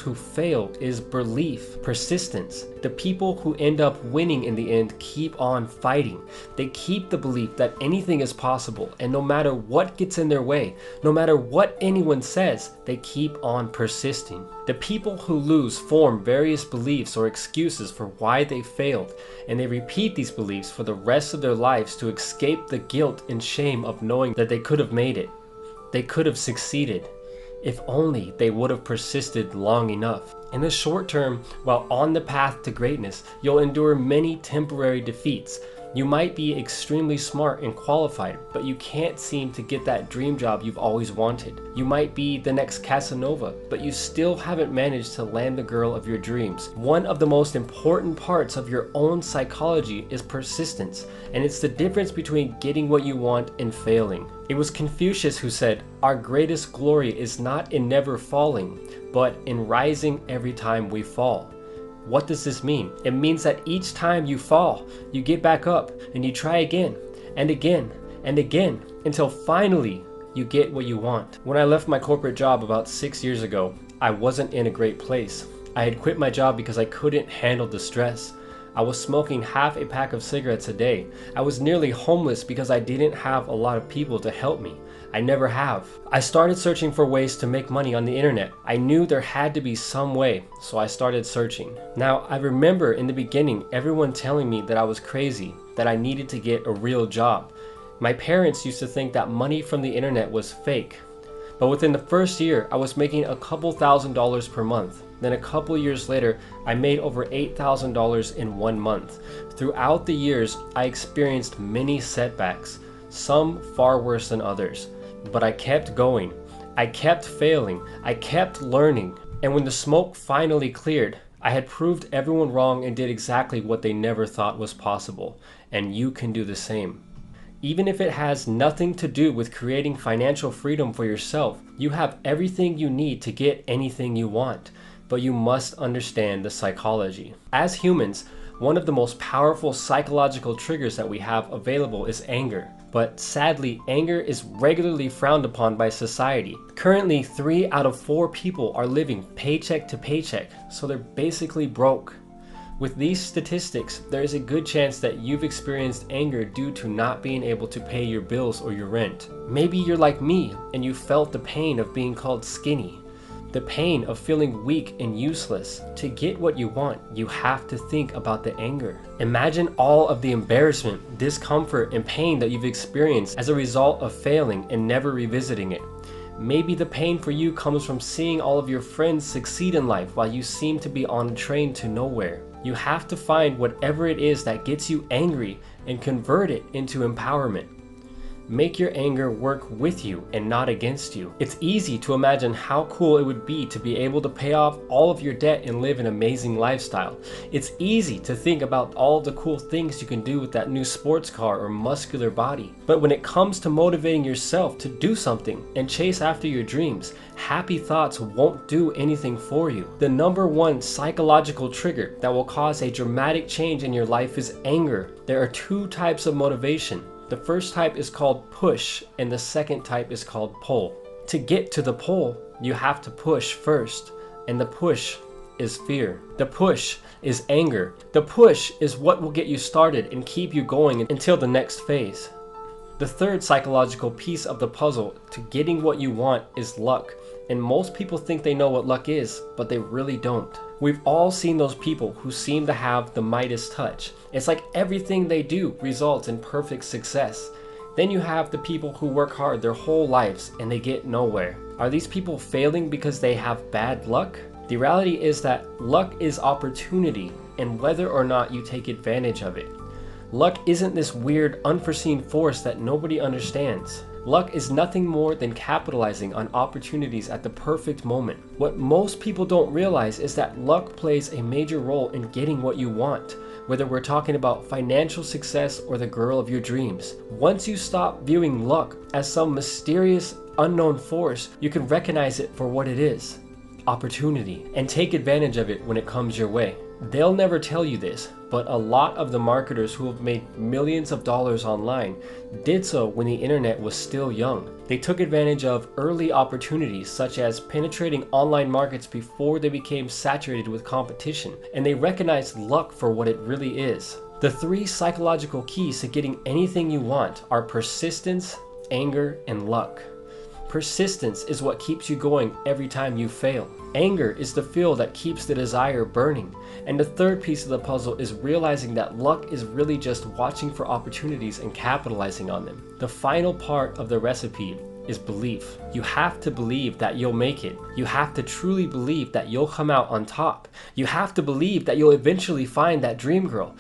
who fail is belief, persistence. The people who end up winning in the end keep on fighting. They keep the belief that anything is possible, and no matter what gets in their way, no matter what anyone says, they keep on persisting. The people who lose form various beliefs or excuses for why they failed, and they repeat these beliefs for the rest of their lives to escape the guilt and shame of knowing that they could have made it. They could have succeeded. If only they would have persisted long enough. In the short term, while on the path to greatness, you'll endure many temporary defeats. You might be extremely smart and qualified, but you can't seem to get that dream job you've always wanted. You might be the next Casanova, but you still haven't managed to land the girl of your dreams. One of the most important parts of your own psychology is persistence, and it's the difference between getting what you want and failing. It was Confucius who said, "Our greatest glory is not in never falling, but in rising every time we fall." What does this mean? It means that each time you fall, you get back up and you try again and again and again until finally you get what you want. When I left my corporate job about 6 years ago, I wasn't in a great place. I had quit my job because I couldn't handle the stress. I was smoking half a pack of cigarettes a day. I was nearly homeless because I didn't have a lot of people to help me. I never have. I started searching for ways to make money on the internet. I knew there had to be some way, so I started searching. Now, I remember in the beginning everyone telling me that I was crazy, that I needed to get a real job. My parents used to think that money from the internet was fake. But within the first year, I was making a couple $1,000s per month. Then a couple years later, I made over $8,000 in 1 month. Throughout the years, I experienced many setbacks, some far worse than others. But I kept going. I kept failing. I kept learning. And when the smoke finally cleared, I had proved everyone wrong and did exactly what they never thought was possible. And you can do the same. Even if it has nothing to do with creating financial freedom for yourself, you have everything you need to get anything you want. But you must understand the psychology. As humans, one of the most powerful psychological triggers that we have available is anger. But sadly, anger is regularly frowned upon by society. Currently, 3 out of 4 people are living paycheck to paycheck, so they're basically broke. With these statistics, there is a good chance that you've experienced anger due to not being able to pay your bills or your rent. Maybe you're like me and you felt the pain of being called skinny. The pain of feeling weak and useless. To get what you want, you have to think about the anger. Imagine all of the embarrassment, discomfort, and pain that you've experienced as a result of failing and never revisiting it. Maybe the pain for you comes from seeing all of your friends succeed in life while you seem to be on a train to nowhere. You have to find whatever it is that gets you angry and convert it into empowerment. Make your anger work with you and not against you. It's easy to imagine how cool it would be to be able to pay off all of your debt and live an amazing lifestyle. It's easy to think about all the cool things you can do with that new sports car or muscular body. But when it comes to motivating yourself to do something and chase after your dreams, happy thoughts won't do anything for you. The number one psychological trigger that will cause a dramatic change in your life is anger. There are 2 types of motivation. The first type is called push, and the second type is called pull. To get to the pull, you have to push first, and the push is fear. The push is anger. The push is what will get you started and keep you going until the next phase. The third psychological piece of the puzzle to getting what you want is luck. And most people think they know what luck is, but they really don't. We've all seen those people who seem to have the Midas touch. It's like everything they do results in perfect success. Then you have the people who work hard their whole lives and they get nowhere. Are these people failing because they have bad luck? The reality is that luck is opportunity, and whether or not you take advantage of it. Luck isn't this weird, unforeseen force that nobody understands. Luck is nothing more than capitalizing on opportunities at the perfect moment. What most people don't realize is that luck plays a major role in getting what you want, whether we're talking about financial success or the girl of your dreams. Once you stop viewing luck as some mysterious, unknown force, you can recognize it for what it is: opportunity, and take advantage of it when it comes your way. They'll never tell you this, but a lot of the marketers who have made millions of dollars online did so when the internet was still young. They took advantage of early opportunities such as penetrating online markets before they became saturated with competition, and they recognized luck for what it really is. The 3 psychological keys to getting anything you want are persistence, anger, and luck. Persistence is what keeps you going every time you fail. Anger is the fuel that keeps the desire burning. And the third piece of the puzzle is realizing that luck is really just watching for opportunities and capitalizing on them. The final part of the recipe is belief. You have to believe that you'll make it. You have to truly believe that you'll come out on top. You have to believe that you'll eventually find that dream girl.